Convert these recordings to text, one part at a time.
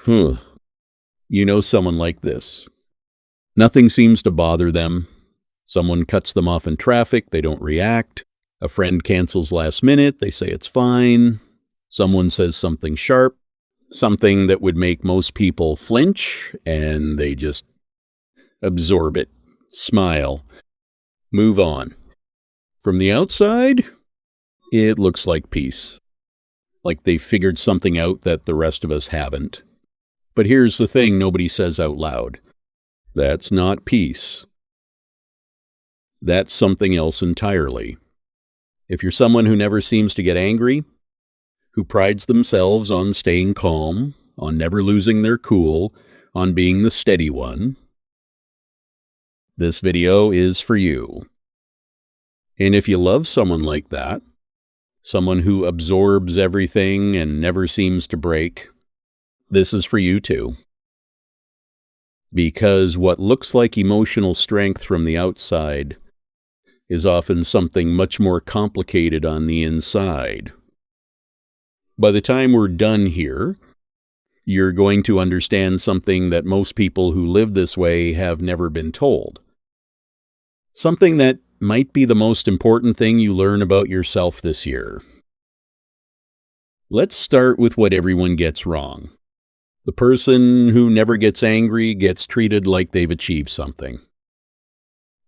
Huh. You know someone like this. Nothing seems to bother them. Someone cuts them off in traffic, they don't react. A friend cancels last minute, they say it's fine. Someone says something sharp, something that would make most people flinch, and they just absorb it, smile, move on. From the outside, it looks like peace. Like they figured something out that the rest of us haven't. But here's the thing nobody says out loud. That's not peace. That's something else entirely. If you're someone who never seems to get angry, who prides themselves on staying calm, on never losing their cool, on being the steady one, this video is for you. And if you love someone like that, someone who absorbs everything and never seems to break, this is for you too. Because what looks like emotional strength from the outside is often something much more complicated on the inside. By the time we're done here, you're going to understand something that most people who live this way have never been told. Something that might be the most important thing you learn about yourself this year. Let's start with what everyone gets wrong. The person who never gets angry gets treated like they've achieved something.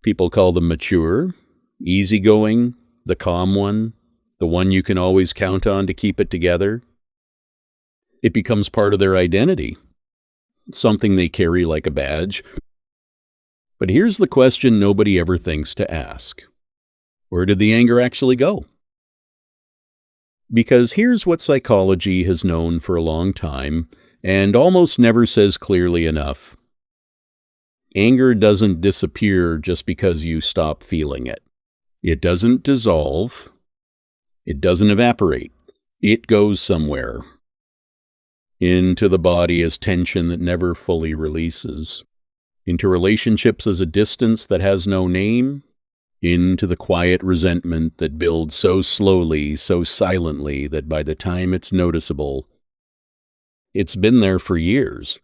People call them mature, easygoing, the calm one, the one you can always count on to keep it together. It becomes part of their identity, something they carry like a badge. But here's the question nobody ever thinks to ask. Where did the anger actually go? Because here's what psychology has known for a long time and almost never says clearly enough. Anger doesn't disappear just because you stop feeling it. It doesn't dissolve. It doesn't evaporate. It goes somewhere. Into the body as tension that never fully releases. Into relationships as a distance that has no name. Into the quiet resentment that builds so slowly, so silently, that by the time it's noticeable, it's been there for years.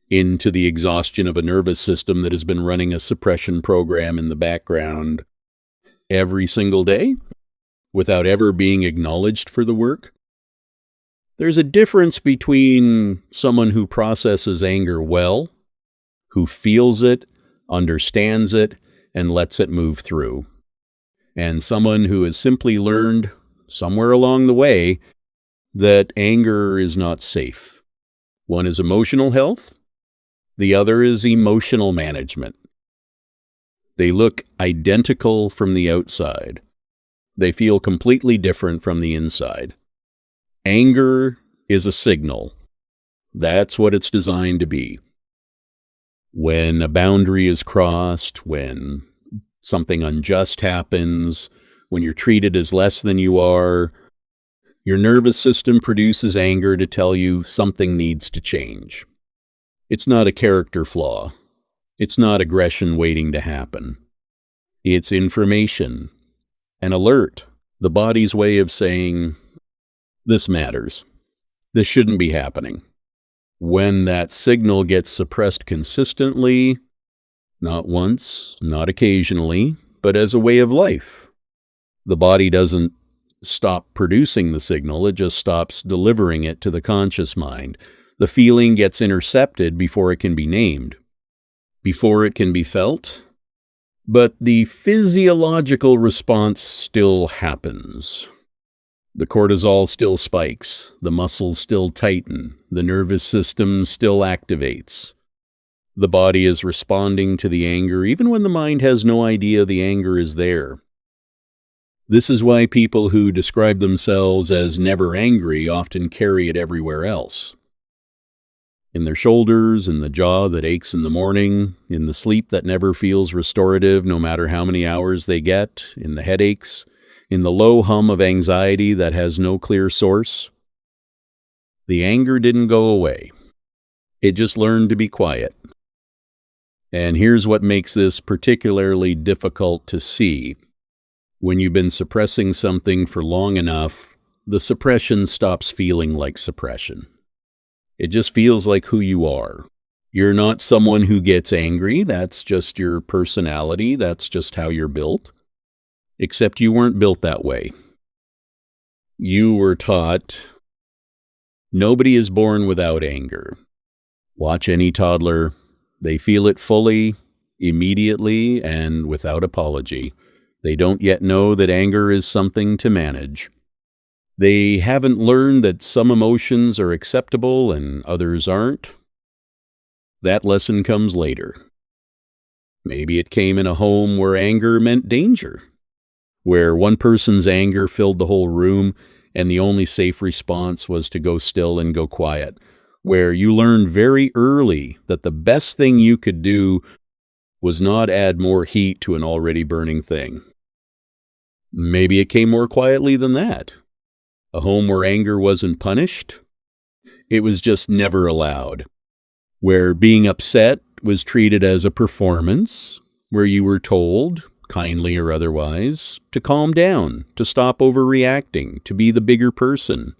Into the exhaustion of a nervous system that has been running a suppression program in the background every single day, without ever being acknowledged for the work. There's a difference between someone who processes anger well, who feels it, understands it, and lets it move through, and someone who has simply learned, somewhere along the way, that anger is not safe. One is emotional health, the other is emotional management. They look identical from the outside. They feel completely different from the inside. Anger is a signal. That's what it's designed to be. When a boundary is crossed, when something unjust happens, when you're treated as less than you are, your nervous system produces anger to tell you something needs to change. It's not a character flaw. It's not aggression waiting to happen. It's information, an alert, the body's way of saying, this matters. This shouldn't be happening. When that signal gets suppressed consistently, not once, not occasionally, but as a way of life, the body doesn't stop producing the signal, it just stops delivering it to the conscious mind. The feeling gets intercepted before it can be named, before it can be felt, but the physiological response still happens. The cortisol still spikes, the muscles still tighten, the nervous system still activates. The body is responding to the anger even when the mind has no idea the anger is there. This is why people who describe themselves as never angry often carry it everywhere else. In their shoulders, in the jaw that aches in the morning, in the sleep that never feels restorative no matter how many hours they get, in the headaches, in the low hum of anxiety that has no clear source. The anger didn't go away. It just learned to be quiet. And here's what makes this particularly difficult to see. When you've been suppressing something for long enough, the suppression stops feeling like suppression. It just feels like who you are. You're not someone who gets angry. That's just your personality. That's just how you're built. Except you weren't built that way. You were taught nobody is born without anger. Watch any toddler. They feel it fully, immediately, and without apology. They don't yet know that anger is something to manage. They haven't learned that some emotions are acceptable and others aren't. That lesson comes later. Maybe it came in a home where anger meant danger, where one person's anger filled the whole room and the only safe response was to go still and go quiet, where you learned very early that the best thing you could do was not add more heat to an already burning thing. Maybe it came more quietly than that. A home where anger wasn't punished. It was just never allowed. Where being upset was treated as a performance, where you were told, kindly or otherwise, to calm down, to stop overreacting, to be the bigger person,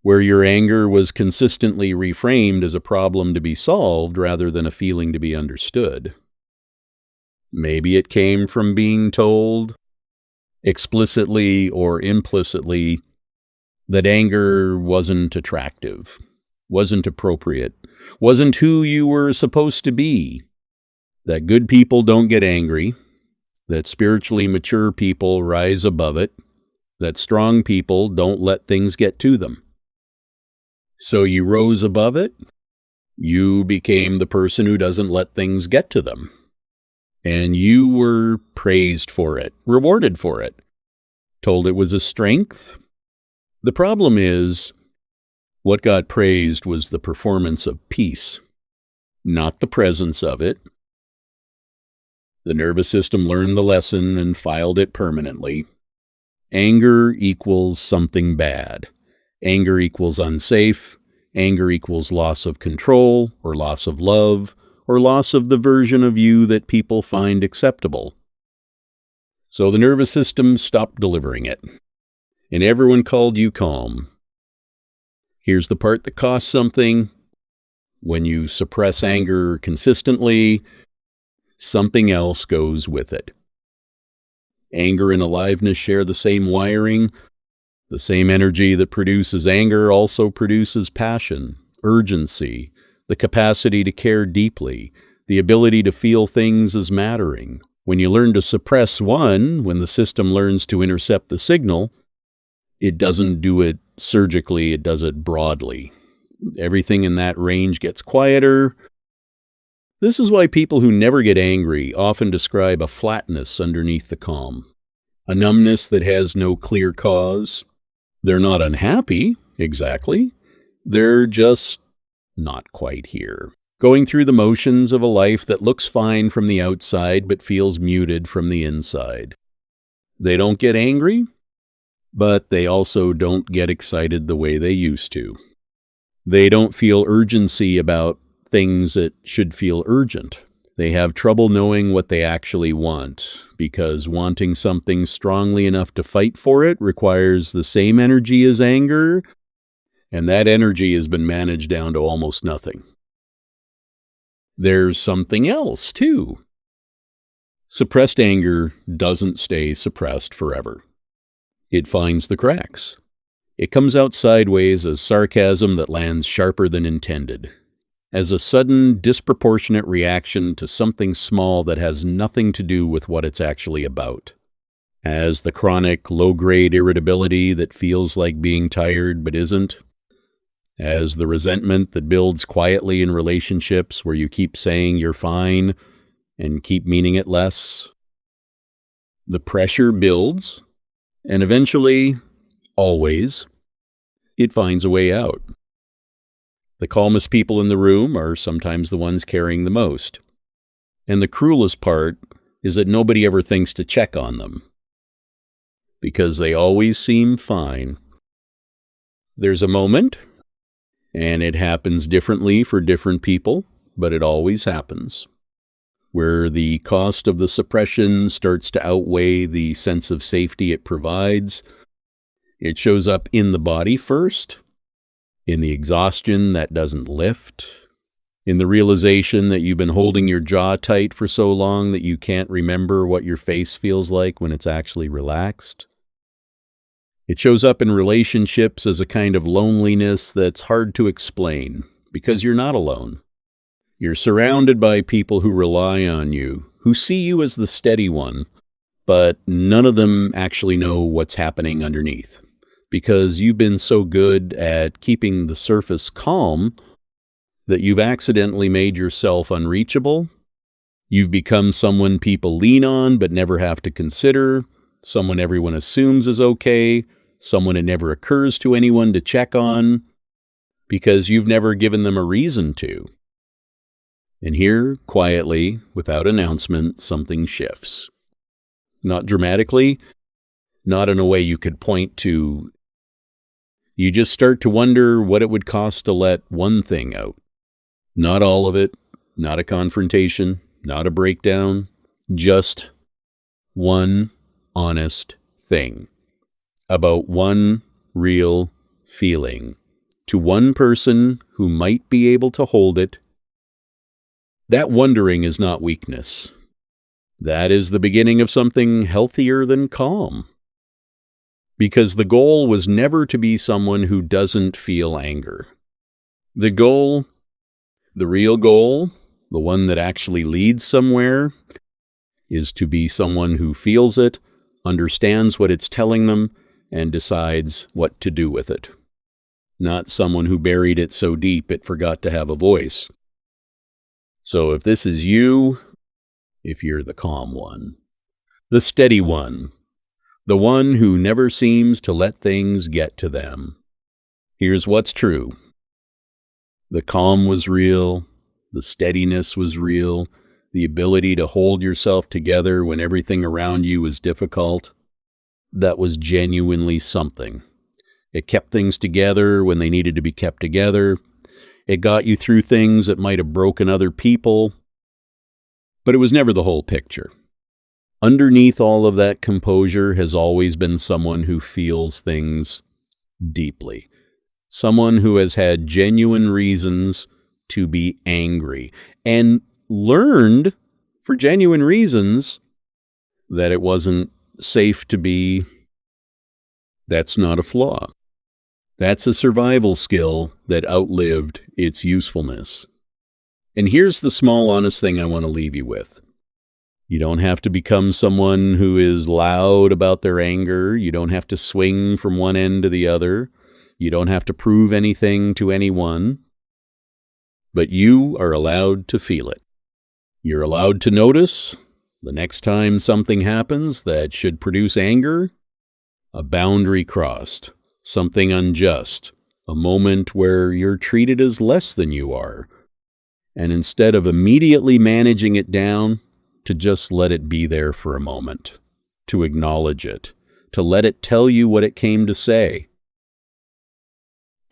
where your anger was consistently reframed as a problem to be solved rather than a feeling to be understood. Maybe it came from being told, explicitly or implicitly, that anger wasn't attractive, wasn't appropriate, wasn't who you were supposed to be, that good people don't get angry, that spiritually mature people rise above it, that strong people don't let things get to them. So you rose above it, you became the person who doesn't let things get to them, and you were praised for it, rewarded for it, told it was a strength. The problem is, what got praised was the performance of peace, not the presence of it. The nervous system learned the lesson and filed it permanently. Anger equals something bad. Anger equals unsafe. Anger equals loss of control, or loss of love, or loss of the version of you that people find acceptable. So the nervous system stopped delivering it, and everyone called you calm. Here's the part that costs something. When you suppress anger consistently, something else goes with it. Anger and aliveness share the same wiring. The same energy that produces anger also produces passion, urgency, the capacity to care deeply, the ability to feel things as mattering. When you learn to suppress one, when the system learns to intercept the signal, it doesn't do it surgically, it does it broadly. Everything in that range gets quieter. This is why people who never get angry often describe a flatness underneath the calm, a numbness that has no clear cause. They're not unhappy, exactly. They're just not quite here, going through the motions of a life that looks fine from the outside but feels muted from the inside. They don't get angry, but they also don't get excited the way they used to. They don't feel urgency about things that should feel urgent. They have trouble knowing what they actually want, because wanting something strongly enough to fight for it requires the same energy as anger, and that energy has been managed down to almost nothing. There's something else, too. Suppressed anger doesn't stay suppressed forever. It finds the cracks. It comes out sideways as sarcasm that lands sharper than intended, as a sudden, disproportionate reaction to something small that has nothing to do with what it's actually about, as the chronic, low-grade irritability that feels like being tired but isn't, as the resentment that builds quietly in relationships where you keep saying you're fine and keep meaning it less. The pressure builds, and eventually, always, it finds a way out. The calmest people in the room are sometimes the ones carrying the most. And the cruelest part is that nobody ever thinks to check on them, because they always seem fine. There's a moment, and it happens differently for different people, but it always happens, where the cost of the suppression starts to outweigh the sense of safety it provides. It shows up in the body first, in the exhaustion that doesn't lift, in the realization that you've been holding your jaw tight for so long that you can't remember what your face feels like when it's actually relaxed. It shows up in relationships as a kind of loneliness that's hard to explain because you're not alone. You're surrounded by people who rely on you, who see you as the steady one, but none of them actually know what's happening underneath because you've been so good at keeping the surface calm that you've accidentally made yourself unreachable. You've become someone people lean on but never have to consider, someone everyone assumes is okay, someone it never occurs to anyone to check on, because you've never given them a reason to. And here, quietly, without announcement, something shifts. Not dramatically, not in a way you could point to. You just start to wonder what it would cost to let one thing out. Not all of it, not a confrontation, not a breakdown, just one honest thing about one real feeling to one person who might be able to hold it. That wondering is not weakness. That is the beginning of something healthier than calm. Because the goal was never to be someone who doesn't feel anger. The goal, the real goal, the one that actually leads somewhere, is to be someone who feels it, understands what it's telling them, and decides what to do with it. Not someone who buried it so deep it forgot to have a voice. So if this is you, if you're the calm one, the steady one, the one who never seems to let things get to them, here's what's true. The calm was real, the steadiness was real, the ability to hold yourself together when everything around you was difficult, that was genuinely something. It kept things together when they needed to be kept together. It got you through things that might have broken other people, but it was never the whole picture. Underneath all of that composure has always been someone who feels things deeply. Someone who has had genuine reasons to be angry and learned, for genuine reasons, that it wasn't safe to be. That's not a flaw. That's a survival skill that outlived its usefulness. And here's the small, honest thing I want to leave you with. You don't have to become someone who is loud about their anger. You don't have to swing from one end to the other. You don't have to prove anything to anyone. But you are allowed to feel it. You're allowed to notice the next time something happens that should produce anger, a boundary crossed, something unjust, a moment where you're treated as less than you are. And instead of immediately managing it down, to just let it be there for a moment, to acknowledge it, to let it tell you what it came to say.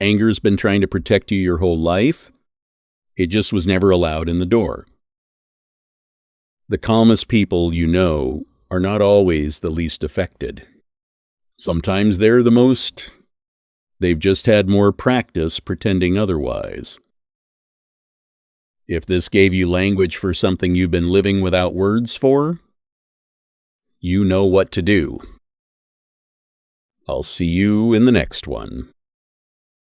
Anger's been trying to protect you your whole life. It just was never allowed in the door. The calmest people you know are not always the least affected. Sometimes they're the most. They've just had more practice pretending otherwise. If this gave you language for something you've been living without words for, you know what to do. I'll see you in the next one.